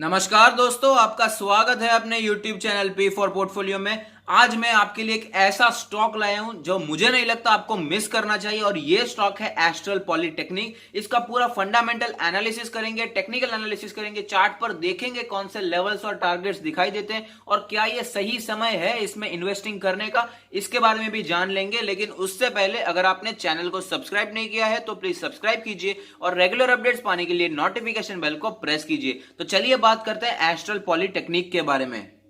नमस्कार दोस्तों, आपका स्वागत है अपने YouTube channel P for portfolio में। आज मैं आपके लिए एक ऐसा स्टॉक लाया हूं जो मुझे नहीं लगता आपको मिस करना चाहिए और ये स्टॉक है एस्ट्रल पॉलिटेक्निक। इसका पूरा फंडामेंटल एनालिसिस करेंगे, टेक्निकल एनालिसिस करेंगे, चार्ट पर देखेंगे कौन से लेवल्स और टारगेट्स दिखाई देते हैं और क्या ये सही समय है इसमें इन्वेस्टिंग करने का, इसके बारे में भी जान लेंगे। लेकिन उससे पहले अगर आपने चैनल को सब्सक्राइब नहीं किया है तो प्लीज सब्सक्राइब कीजिए और रेगुलर अपडेट्स पाने के लिए नोटिफिकेशन बेल को प्रेस कीजिए। तो चलिए बात करते हैं एस्ट्रल पॉलिटेक्निक के बारे में।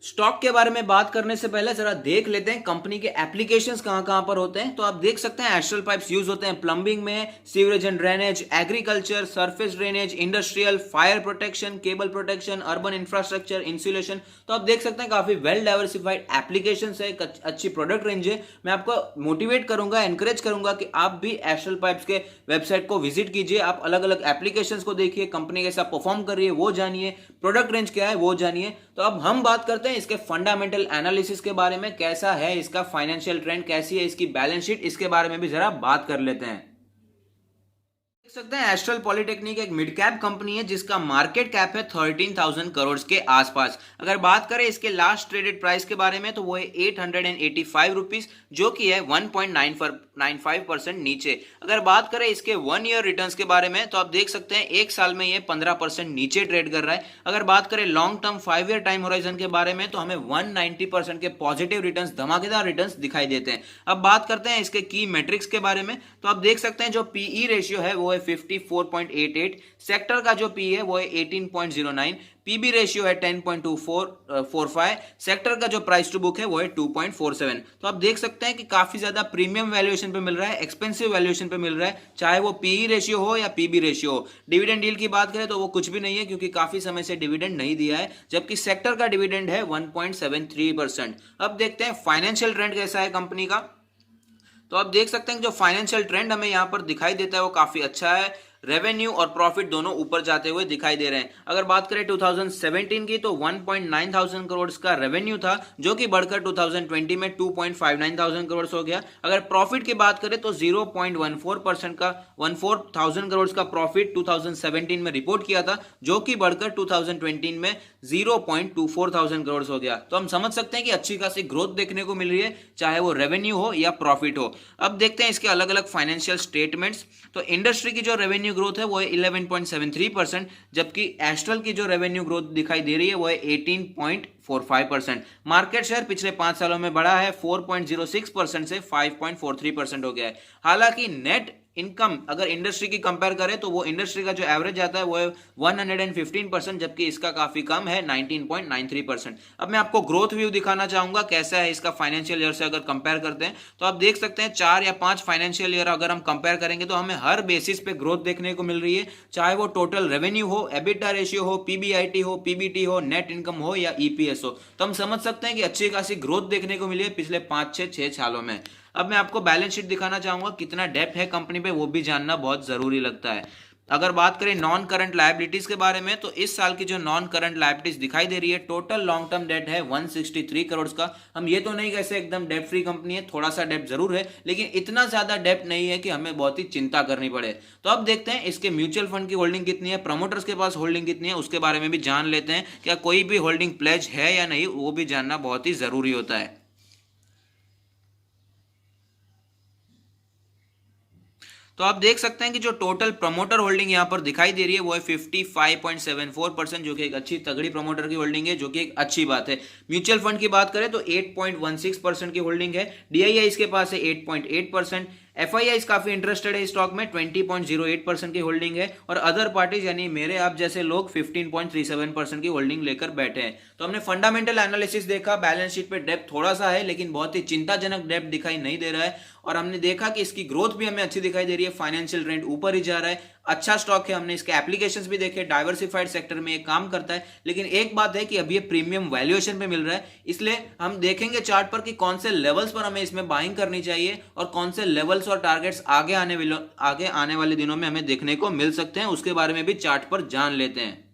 स्टॉक के बारे में बात करने से पहले जरा देख लेते हैं कंपनी के एप्लीकेशंस कहां कहां पर होते हैं। तो आप देख सकते हैं एस्ट्रल पाइप्स यूज होते हैं प्लंबिंग में, sewerage and drainage, agriculture, surface drainage, industrial, fire protection, cable protection, urban infrastructure, insulation. तो आप देख सकते हैं काफी वेल डाइवर्सिफाइड एप्लीकेशंस है, अच्छी प्रोडक्ट रेंज है। मैं आपको मोटिवेट करूंगा, एनकरेज करूंगा कि आप भी एस्ट्रल पाइप्स के वेबसाइट को विजिट कीजिए। आप अलग अलग एप्लीकेशंस को देखिए, कंपनी कैसा परफॉर्म कर रही है वो जानिए, प्रोडक्ट रेंज क्या है वो जानिए। तो अब हम बात करते हैं इसके फंडामेंटल एनालिसिस के बारे में, कैसा है इसका फाइनेंशियल ट्रेंड, कैसी है इसकी बैलेंस शीट, इसके बारे में भी जरा बात कर लेते हैं। देख सकते हैं एस्ट्रल पॉलिटेक्निक एक मिड कैप कंपनी है जिसका मार्केट कैप है 13,000 करोड़ के आसपास। अगर बात करें इसके लास्ट ट्रेडेड प्राइस के बारे में तो वो है 885 रुपीज, जो कि है 1.95% नीचे। अगर बात करें इसके 1 ईयर रिटर्न्स के बारे में तो आप देख सकते हैं एक साल में ये 15% नीचे ट्रेड कर रहा है। अगर बात करें long term 5 year time horizon के बारे में तो हमें 190% के पॉजिटिव रिटर्न्स, धमाकेदार रिटर्न्स दिखाई देते हैं। अब बात करते हैं इसके की मेट्रिक्स के बारे में। तो आप देख सकते हैं जो पीई रेशियो है वो 54.88, सेक्टर का जो पी है वो है 18.09, पीबी रेशियो है 10.2445, सेक्टर का जो प्राइस टू बुक है वो है 2.47। तो आप देख सकते हैं कि काफी ज्यादा प्रीमियम वैल्यूएशन पे मिल रहा है, एक्सपेंसिव वैल्यूएशन पे मिल रहा है, चाहे वो पीई रेशियो हो या पीबी रेशियो हो। डिविडेंड डील की बात करें तो वो कुछ भी नहीं है क्योंकि काफी समय से डिविडेंड नहीं दिया है, जबकि सेक्टर का डिविडेंड है 1.73%। अब देखते हैं फाइनेंशियल ट्रेंड कैसा है कंपनी का। तो आप देख सकते हैं जो फाइनेंशियल ट्रेंड हमें यहां पर दिखाई देता है वो काफी अच्छा है। रेवेन्यू और प्रॉफिट दोनों ऊपर जाते हुए दिखाई दे रहे हैं। अगर बात करें 2017 की तो 1.9 करोड़ का रेवेन्यू था, जो कि बढ़कर 2020 में 2.59 करोड़ हो गया। अगर प्रॉफिट की बात करें तो 0.14% का 14,000 करोड़ का प्रॉफिट 2017 में रिपोर्ट किया था, जो कि बढ़कर 2020 में 0.24,000 करोड़ हो गया। तो हम समझ सकते हैं कि अच्छी खासी ग्रोथ देखने को मिल रही है, चाहे वो रेवेन्यू हो या प्रॉफिट हो। अब देखते हैं इसके अलग अलग फाइनेंशियल स्टेटमेंट्स। तो इंडस्ट्री की जो रेवेन्यू ग्रोथ है वो है 11.73%, जबकि एस्ट्रल की जो रेवेन्यू ग्रोथ दिखाई दे रही है वो है 18.45%। मार्केट शेयर पिछले 5 सालों में बढ़ा है 4.06% से 5.43% हो गया है। हालांकि नेट इनकम अगर इंडस्ट्री की कंपेयर करें तो वो इंडस्ट्री का जो एवरेज आता है वो है 115%, जबकि इसका काफी कम है 19.93%। अब मैं आपको ग्रोथ व्यू दिखाना चाहूंगा कैसा है इसका फाइनेंशियल ईयर से अगर कंपेयर करते हैं। तो आप देख सकते हैं 4 या 5 फाइनेंशियल ईयर अगर हम कंपेयर करेंगे तो हमें हर बेसिस पे ग्रोथ देखने को मिल रही है, चाहे वो टोटल रेवेन्यू हो, एबिटा रेशियो हो, पीबीआईटी हो, पीबीटी हो, नेट इनकम हो या ईपीएस हो। तो हम समझ सकते हैं कि अच्छी खासी ग्रोथ देखने को मिली है पिछले 5-6 सालों में। अब मैं आपको बैलेंस शीट दिखाना चाहूंगा, कितना डेप्थ है कंपनी पे वो भी जानना बहुत जरूरी लगता है। अगर बात करें नॉन करंट लायबिलिटीज के बारे में तो इस साल की जो नॉन करंट लायबिलिटीज दिखाई दे रही है, टोटल लॉन्ग टर्म डेट है 163 करोड़ का। हम ये तो नहीं कह सकते एकदम डेट फ्री कंपनी है, थोड़ा सा डेप्थ जरूर है, लेकिन इतना ज्यादा डेप्थ नहीं है कि हमें बहुत ही चिंता करनी पड़े। तो अब देखते हैं इसके म्यूचुअल फंड की होल्डिंग कितनी है, प्रमोटर्स के पास होल्डिंग कितनी है, उसके बारे में भी जान लेते हैं। क्या कोई भी होल्डिंग प्लेज है या नहीं, वो भी जानना बहुत ही जरूरी होता है। तो आप देख सकते हैं कि जो टोटल प्रमोटर होल्डिंग यहां पर दिखाई दे रही है वो है 55.74%, जो कि एक अच्छी तगड़ी प्रमोटर की होल्डिंग है, जो कि एक अच्छी बात है। म्यूचुअल फंड की बात करें तो 8.16% की होल्डिंग है, डीआईआई के पास है 8.8%, एफआईआई काफी इंटरेस्टेड है स्टॉक में, 20.08% की होल्डिंग है, और अदर पार्टीज यानी मेरे आप जैसे लोग 15.37% की होल्डिंग लेकर बैठे हैं। तो हमने फंडामेंटल एनालिसिस देखा, बैलेंस शीट पे डेप्थ थोड़ा सा है लेकिन बहुत ही चिंताजनक डेप्थ दिखाई नहीं दे रहा है, और हमने देखा कि इसकी ग्रोथ भी हमें अच्छी दिखाई दे रही है, फाइनेंशियल ट्रेंड ऊपर ही जा रहा है, अच्छा स्टॉक है। हमने इसके एप्लीकेशंस भी देखे, डाइवर्सिफाइड सेक्टर में ये काम करता है। लेकिन एक बात है कि अभी ये प्रीमियम वैल्यूएशन पे मिल रहा है, इसलिए हम देखेंगे चार्ट पर कि कौन से लेवल्स पर हमें इसमें बाइंग करनी चाहिए और कौन से लेवल्स और टारगेट्स आगे आने वाले दिनों में हमें देखने को मिल सकते हैं, उसके बारे में भी चार्ट पर जान लेते हैं।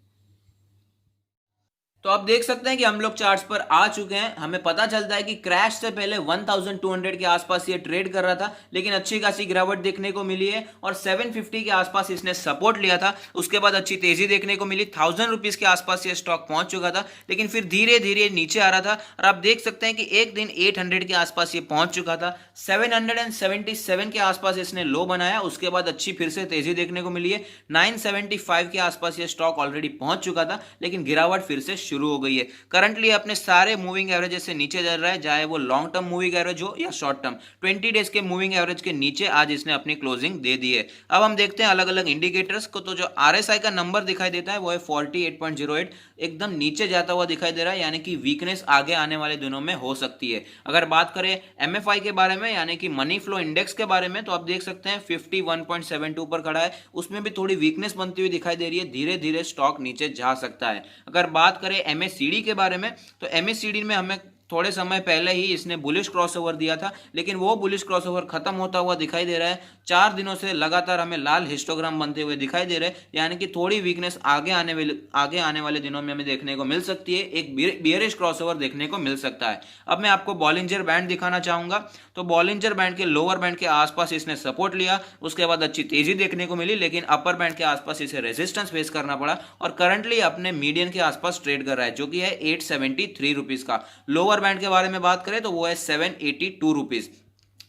तो आप देख सकते हैं कि हम लोग चार्ट्स पर आ चुके हैं। हमें पता चलता है कि क्रैश से पहले 1200 के आसपास ये ट्रेड कर रहा था, लेकिन अच्छी खासी गिरावट देखने को मिली है और 750 के आसपास इसने सपोर्ट लिया था। उसके बाद अच्छी तेजी देखने को मिली, 1000 रुपीज के आसपास ये स्टॉक पहुंच चुका था, लेकिन फिर धीरे धीरे नीचे आ रहा था और आप देख सकते हैं कि एक दिन 800 के आसपास ये पहुंच चुका था। 777 के आसपास इसने लो बनाया, उसके बाद अच्छी फिर से तेजी देखने को मिली है। 975 के आसपास ये स्टॉक ऑलरेडी पहुंच चुका था, लेकिन गिरावट फिर से शुरू हो गई है। करंटली अपने सारे मूविंग एवरेजेस से नीचे चल रहा है, चाहे वो लॉन्ग टर्म मूविंग एवरेज हो या शॉर्ट टर्म। 20 डेज के मूविंग एवरेज के नीचे आज इसने अपनी क्लोजिंग दे दी है। अब हम देखते हैं अलग अलग इंडिकेटर्स को। तो जो RSI का नंबर दिखाई देता है वो है 48.08, एकदम नीचे जाता हुआ दिखाई दे रहा है, यानी कि वीकनेस आगे आने वाले दिनों में हो सकती है। अगर बात करें MFI के बारे में, यानी कि मनी फ्लो इंडेक्स के बारे में, तो आप देख सकते हैं 51.72 पर खड़ा है, उसमें भी थोड़ी वीकनेस बनती हुई दिखाई दे रही है। धीरे धीरे स्टॉक नीचे जा सकता है। अगर बात करें MACD के बारे में, तो MACD में हमें थोड़े समय पहले ही इसने बुलिश क्रॉसओवर दिया था, लेकिन वो बुलिश क्रॉसओवर खत्म होता हुआ दिखाई दे रहा है। 4 दिनों से लगातार हमें लाल हिस्टोग्राम बनते हुए दिखाई दे रहे हैं, यानी कि थोड़ी वीकनेस आगे आने वाले दिनों में हमें देखने को मिल सकती है। एक बियरिश क्रॉसओवर देखने को मिल सकता है। अब मैं आपको बॉलिंजर बैंड दिखाना चाहूंगा। तो बॉलिंजर बैंड के लोअर बैंड के आसपास इसने सपोर्ट लिया, उसके बाद अच्छी तेजी देखने को मिली, लेकिन अपर बैंड के आसपास इसे रेजिस्टेंस फेस करना पड़ा और करंटली अपने मीडियन के आसपास ट्रेड कर रहा है, जो कि है 873 रुपीज का। लोअर बैंड के बारे में बात करें तो वो है 782 रुपीज।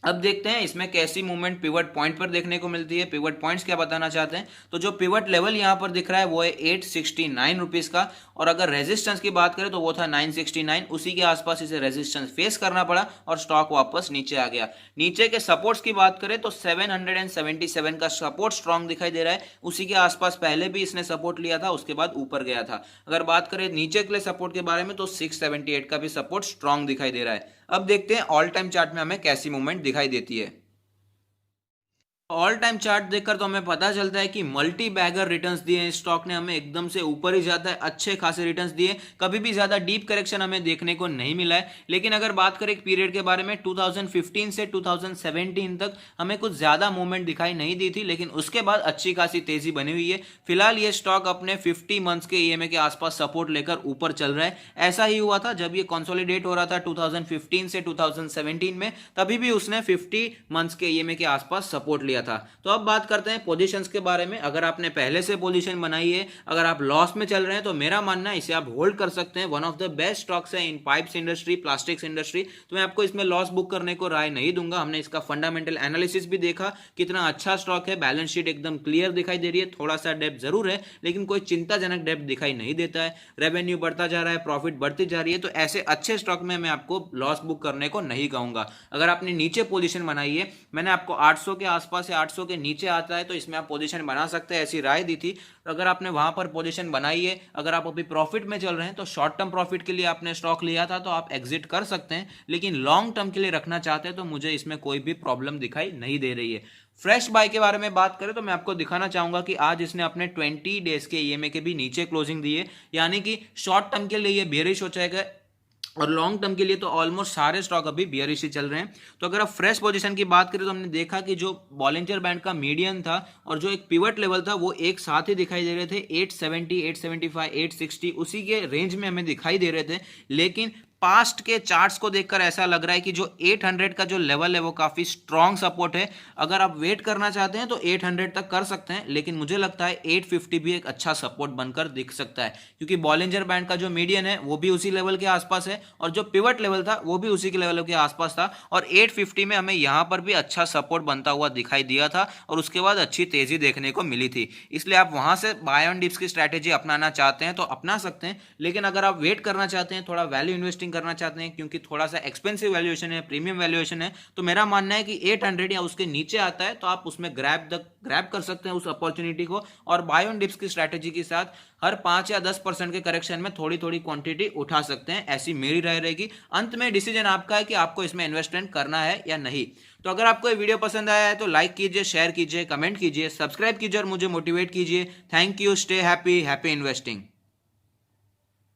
अब देखते हैं इसमें कैसी मूवमेंट पिवट पॉइंट पर देखने को मिलती है। पिवट पॉइंट्स क्या बताना चाहते हैं, तो जो पिवट लेवल यहां पर दिख रहा है वो है 869 रुपीज का, और अगर रेजिस्टेंस की बात करें तो वो था 969, उसी के आसपास इसे रेजिस्टेंस फेस करना पड़ा और स्टॉक वापस नीचे आ गया। नीचे के सपोर्ट्स की बात करें तो 777 का सपोर्ट स्ट्रांग दिखाई दे रहा है, उसी के आसपास पहले भी इसने सपोर्ट लिया था, उसके बाद ऊपर गया था। अगर बात करें नीचे के लिए सपोर्ट के बारे में तो 678 का भी सपोर्ट स्ट्रांग दिखाई दे रहा है। अब देखते हैं ऑल टाइम चार्ट में हमें कैसी मूवमेंट दिखाई देती है। ऑल टाइम चार्ट देखकर तो हमें पता चलता है कि मल्टी बैगर रिटर्न्स दिए हैं स्टॉक ने, हमें एकदम से ऊपर ही जाता है, अच्छे खासे रिटर्न्स दिए, कभी भी ज्यादा डीप करेक्शन हमें देखने को नहीं मिला है। लेकिन अगर बात करें एक पीरियड के बारे में, 2015 से 2017 तक हमें कुछ ज्यादा मूवमेंट दिखाई नहीं दी थी, लेकिन उसके बाद अच्छी खासी तेजी बनी हुई है। फिलहाल ये स्टॉक अपने 50 मंथ्स के EMA के आसपास सपोर्ट लेकर ऊपर चल रहा है। ऐसा ही हुआ था जब ये कंसोलिडेट हो रहा था 2015 से 2017 में, तभी भी उसने 50 मंथ्स के EMA के आसपास सपोर्ट लिया था। तो अब बात करते हैं पोजीशंस के बारे में। अगर आपने पहले से पोजीशन बनाई है, अगर आप लॉस में चल रहे हैं, तो मेरा मानना है इसे आप होल्ड कर सकते हैं। One of the best stocks है इन पाइप्स इंडस्ट्री, प्लास्टिक्स इंडस्ट्री। तो मैं आपको इसमें लॉस बुक करने को राय नहीं दूंगा। हमने इसका फंडामेंटल एनालिसिस भी देखा, कितना अच्छा स्टॉक है, बैलेंस शीट एकदम क्लियर दिखाई दे रही है, थोड़ा सा डेप्थ जरूर है लेकिन कोई चिंताजनक डेप्थ दिखाई नहीं देता है, रेवेन्यू बढ़ता जा रहा है, प्रॉफिट बढ़ती जा रही है। तो ऐसे अच्छे स्टॉक में मैं आपको लॉस बुक करने को नहीं कहूंगा। अगर आपने नीचे पोजीशन बनाई है, मैंने आपको 800 के आसपास या 800 के नीचे आता है तो इसमें आप पोजीशन बना सकते हैं, ऐसी राय दी थी। अगर आपने वहां पर पोजीशन बनाई है, अगर आप अभी प्रॉफिट में चल रहे हैं तो शॉर्ट टर्म प्रॉफिट के लिए आपने स्टॉक लिया था तो आप एग्जिट कर सकते हैं, लेकिन लॉन्ग टर्म के लिए रखना चाहते हैं तो मुझे इसमें कोई भी प्रॉब्लम दिखाई नहीं दे रही है। फ्रेश बाय के बारे में बात करें तो मैं आपको दिखाना चाहूंगा कि आज इसने अपने 20 डेज के EMA के भी नीचे क्लोजिंग दी है, यानी कि शॉर्ट टर्म के लिए ये बेरिश हो जाएगा और लॉन्ग टर्म के लिए तो ऑलमोस्ट सारे स्टॉक अभी बियरिश ही चल रहे हैं। तो अगर आप फ्रेश पोजीशन की बात करें तो हमने देखा कि जो बॉलिंजर बैंड का मीडियन था और जो एक पिवट लेवल था वो एक साथ ही दिखाई दे रहे थे, 870, 875, 860 उसी के रेंज में हमें दिखाई दे रहे थे। लेकिन पास्ट के चार्ट्स को देखकर ऐसा लग रहा है कि जो 800 का जो लेवल है वो काफी स्ट्रॉन्ग सपोर्ट है। अगर आप वेट करना चाहते हैं तो 800 तक कर सकते हैं, लेकिन मुझे लगता है 850 भी एक अच्छा सपोर्ट बनकर दिख सकता है, क्योंकि बॉलिंजर बैंड का जो मीडियन है वो भी उसी लेवल के आसपास है और जो पिवट लेवल था वो भी उसी के लेवल के आसपास था, और 850 में हमें यहां पर भी अच्छा सपोर्ट बनता हुआ दिखाई दिया था और उसके बाद अच्छी तेजी देखने को मिली थी। इसलिए आप वहां से बाय ऑन डिप्स की स्ट्रैटेजी अपनाना चाहते हैं तो अपना सकते हैं, लेकिन अगर आप वेट करना चाहते हैं, थोड़ा वैल्यू इन्वेस्टिंग करना चाहते हैं क्योंकि थोड़ा सा एक्सपेंसिव वैल्यूएशन है, प्रीमियम वैल्यूएशन है, तो मेरा मानना है कि 800 या उसके नीचे आता है तो आप उसमें ग्रैब कर सकते हैं उस अपॉर्चुनिटी को, और बाय ऑन डिप्स की स्ट्रैटेजी के साथ हर 5 या 10% के करेक्शन में थोड़ी थोड़ी क्वांटिटी उठा सकते हैं, ऐसी मेरी राय रहेगी। अंत में डिसीजन आपका है कि आपको इसमें इन्वेस्टमेंट करना है या नहीं। तो अगर आपको ये वीडियो पसंद आया है तो लाइक कीजिए, शेयर कीजिए, कमेंट कीजिए, सब्सक्राइब कीजिए और मुझे मोटिवेट कीजिए। Thank you, stay happy, happy investing.